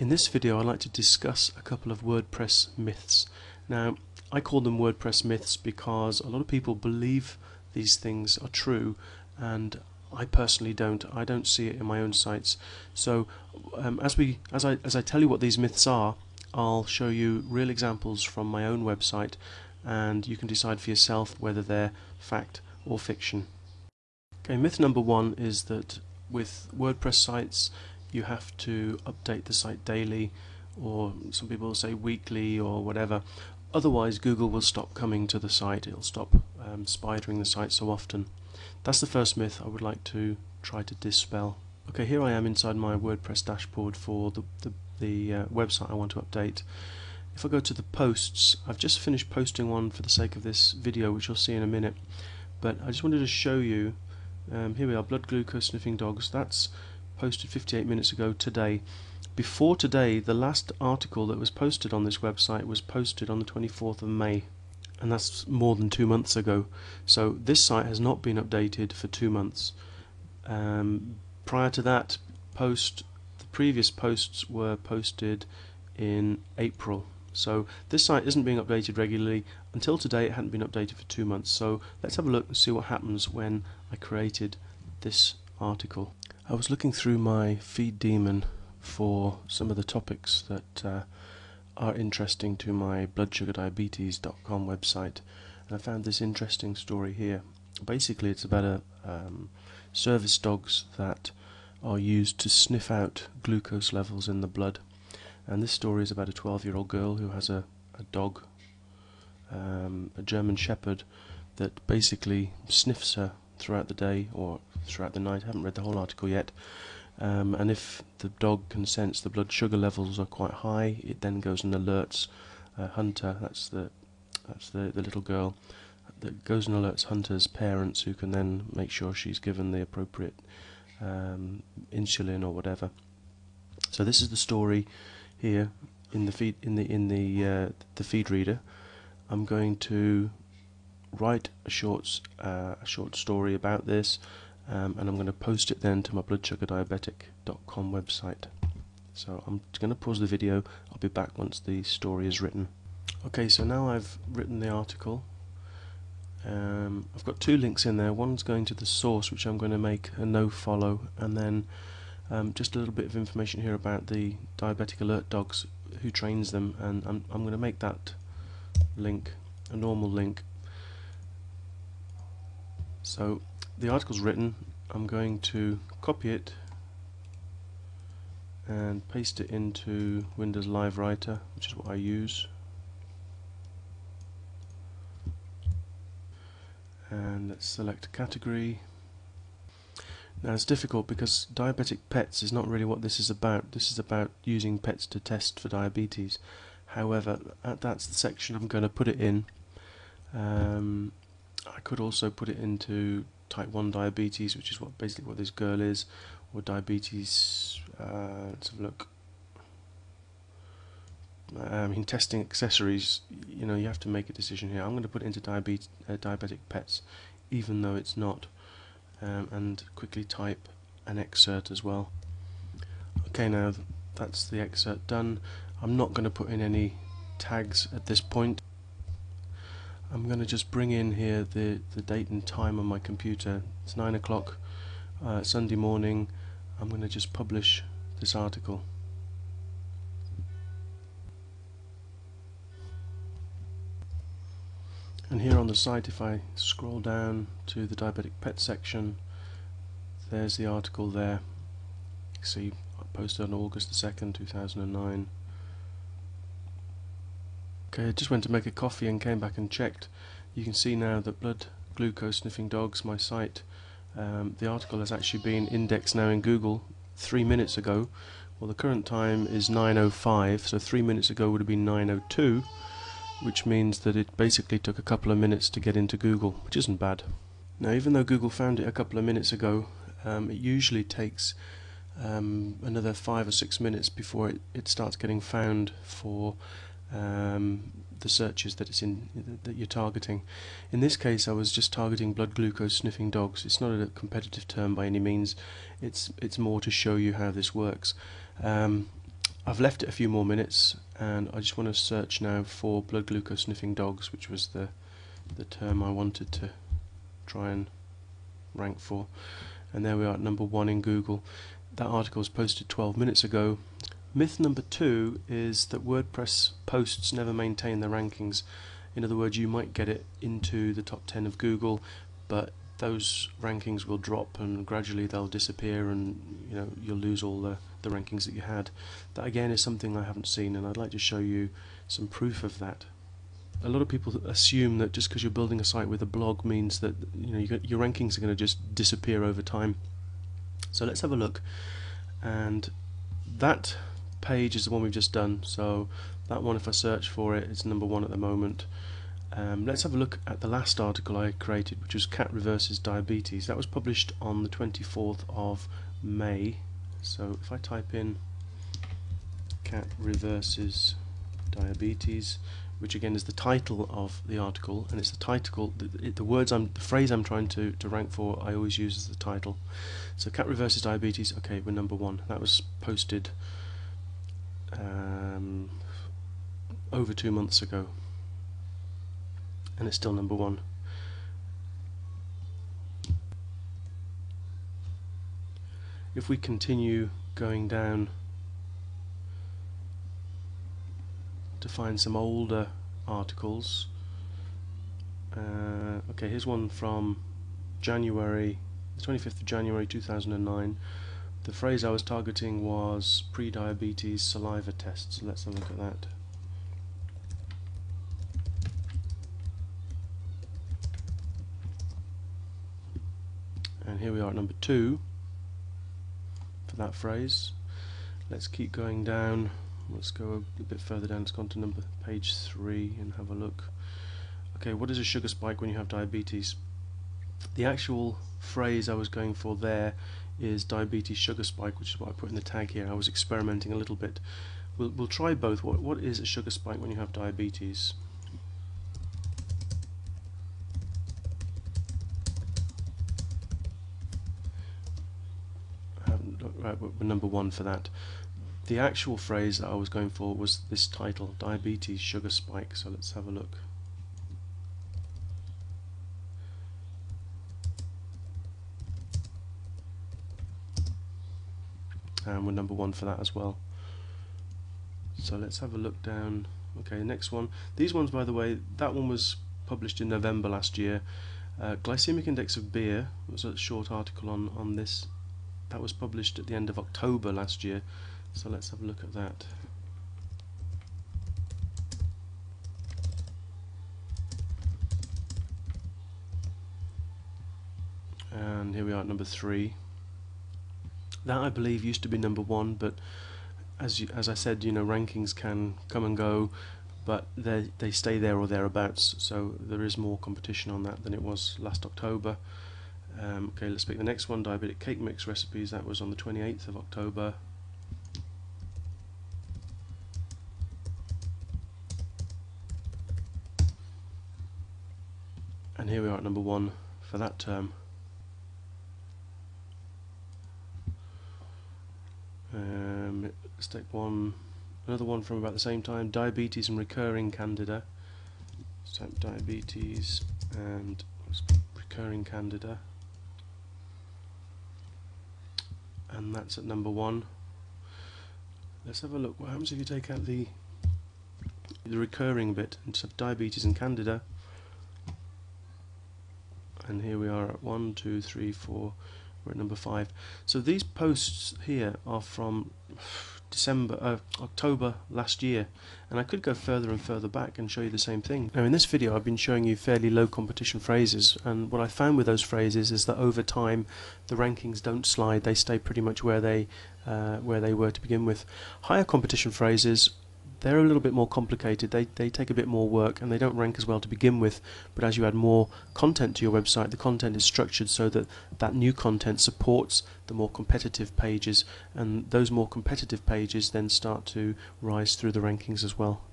In this video I'd like to discuss a couple of WordPress myths. Now, I call them WordPress myths because a lot of people believe these things are true, and I personally don't. I don't see it in my own sites. So as I tell you what these myths are, I'll show you real examples from my own website, and you can decide for yourself whether they're fact or fiction. Okay, myth number one is that with WordPress sites you have to update the site daily, or some people say weekly or whatever. Otherwise Google will stop coming to the site. It'll stop spidering the site so often. That's the first myth I would like to try to dispel. Okay, here I am inside my WordPress dashboard for the website I want to update. If I go to the posts, I've just finished posting one for the sake of this video, which you'll see in a minute, but I just wanted to show you, here we are, blood glucose sniffing dogs. That's posted 58 minutes ago today. Before today, the last article that was posted on this website was posted on the 24th of May, and that's more than 2 months ago. So this site has not been updated for 2 months. Prior to that post, the previous posts were posted in April. So this site isn't being updated regularly. Until today it hadn't been updated for 2 months. So let's have a look and see what happens when I created this article. I was looking through my feed daemon for some of the topics that are interesting to my bloodsugarddiabetes.com website, and I found this interesting story here. Basically it's about service dogs that are used to sniff out glucose levels in the blood, and this story is about a 12-year-old girl who has a dog, a German Shepherd, that basically sniffs her throughout the day or throughout the night. I haven't read the whole article yet, and if the dog can sense the blood sugar levels are quite high, it then goes and alerts Hunter, that's the little girl, that goes and alerts Hunter's parents, who can then make sure she's given the appropriate insulin or whatever. So this is the story here in the feed, the feed reader. I'm going to write a short story about this, and I'm going to post it then to my bloodsugarddiabetic.com website. So I'm going to pause the video. I'll be back once the story is written. Okay, so now I've written the article. I've got 2 links in there. One's going to the source, which I'm going to make a no follow, and then just a little bit of information here about the diabetic alert dogs, who trains them, and I'm going to make that link a normal link. So the article's written. I'm going to copy it and paste it into Windows Live Writer, which is what I use, and let's select a category. Now it's difficult because diabetic pets is not really what this is about. This is about using pets to test for diabetes. However, that's the section I'm going to put it in. I could also put it into type 1 diabetes, which is basically what this girl is, or diabetes, let's have a look. In testing accessories, you know, you have to make a decision here. I'm going to put it into diabetic pets, even though it's not, and quickly type an excerpt as well. Okay, now that's the excerpt done. I'm not going to put in any tags at this point. I'm going to just bring in here the date and time on my computer. It's 9 o'clock Sunday morning. I'm going to just publish this article. And here on the site, if I scroll down to the diabetic pet section, there's the article there. You see, I posted on August the 2nd, 2009. Okay, I just went to make a coffee and came back and checked. You can see now that blood glucose sniffing dogs, my site, the article has actually been indexed now in Google 3 minutes ago. Well, the current time is 9:05, so 3 minutes ago would have been 9:02, which means that it basically took a couple of minutes to get into Google, which isn't bad. Now, even though Google found it a couple of minutes ago, it usually takes another 5 or 6 minutes before it starts getting found for the searches that you're targeting. In this case, I was just targeting blood glucose sniffing dogs. It's not a competitive term by any means. It's more to show you how this works. I've left it a few more minutes, and I just want to search now for blood glucose sniffing dogs, which was the term I wanted to try and rank for. And there we are at number 1 in Google. That article was posted 12 minutes ago. Myth number 2 is that WordPress posts never maintain their rankings. In other words, you might get it into the top 10 of Google, but those rankings will drop and gradually they'll disappear, and you'll lose all the rankings that you had. That again is something I haven't seen, and I'd like to show you some proof of that. A lot of people assume that just because you're building a site with a blog means that your rankings are going to just disappear over time. So let's have a look, and that page is the one we've just done. So that one, if I search for it, it's number 1 at the moment. Let's have a look at the last article I created, which was Cat Reverses Diabetes. That was published on the 24th of May. So if I type in Cat Reverses Diabetes, which again is the title of the article, and it's the title, the phrase I'm trying to rank for, I always use as the title. So Cat Reverses Diabetes, okay, we're number 1. That was posted over 2 months ago, and it's still number 1. If we continue going down to find some older articles, okay, here's one from January, the 25th of January 2009. The phrase I was targeting was pre-diabetes saliva tests. So let's have a look at that. And here we are at number 2 for that phrase. Let's keep going down. Let's go a bit further down. Let's go on to page 3 and have a look. Okay, what is a sugar spike when you have diabetes? The actual phrase I was going for there is diabetes sugar spike, which is what I put in the tag here. I was experimenting a little bit. We'll try both. What is a sugar spike when you have diabetes? Right, we're number 1 for that. The actual phrase that I was going for was this title, diabetes sugar spike. So let's have a look. And we're number 1 for that as well. So let's have a look down. Okay, next one. These ones, by the way, that one was published in November last year. Glycemic index of beer was a short article on this. That was published at the end of October last year. So let's have a look at that. And here we are at number 3. That, I believe, used to be number 1, but as I said, rankings can come and go, but they stay there or thereabouts. So there is more competition on that than it was last October. Okay, let's pick the next one, diabetic cake mix recipes. That was on the 28th of October. And here we are at number 1 for that term. Let's take another one from about the same time, diabetes and recurring candida. So diabetes and recurring candida. And that's at number 1. Let's have a look. What happens if you take out the recurring bit and just have diabetes and candida? And here we are at 1, 2, 3, 4. We're at number 5. So these posts here are from October last year, and I could go further and further back and show you the same thing. Now in this video I've been showing you fairly low competition phrases, and what I found with those phrases is that over time the rankings don't slide, they stay pretty much where they were to begin with. Higher competition phrases, they're a little bit more complicated, they take a bit more work and they don't rank as well to begin with, but as you add more content to your website, the content is structured so that that new content supports the more competitive pages, and those more competitive pages then start to rise through the rankings as well.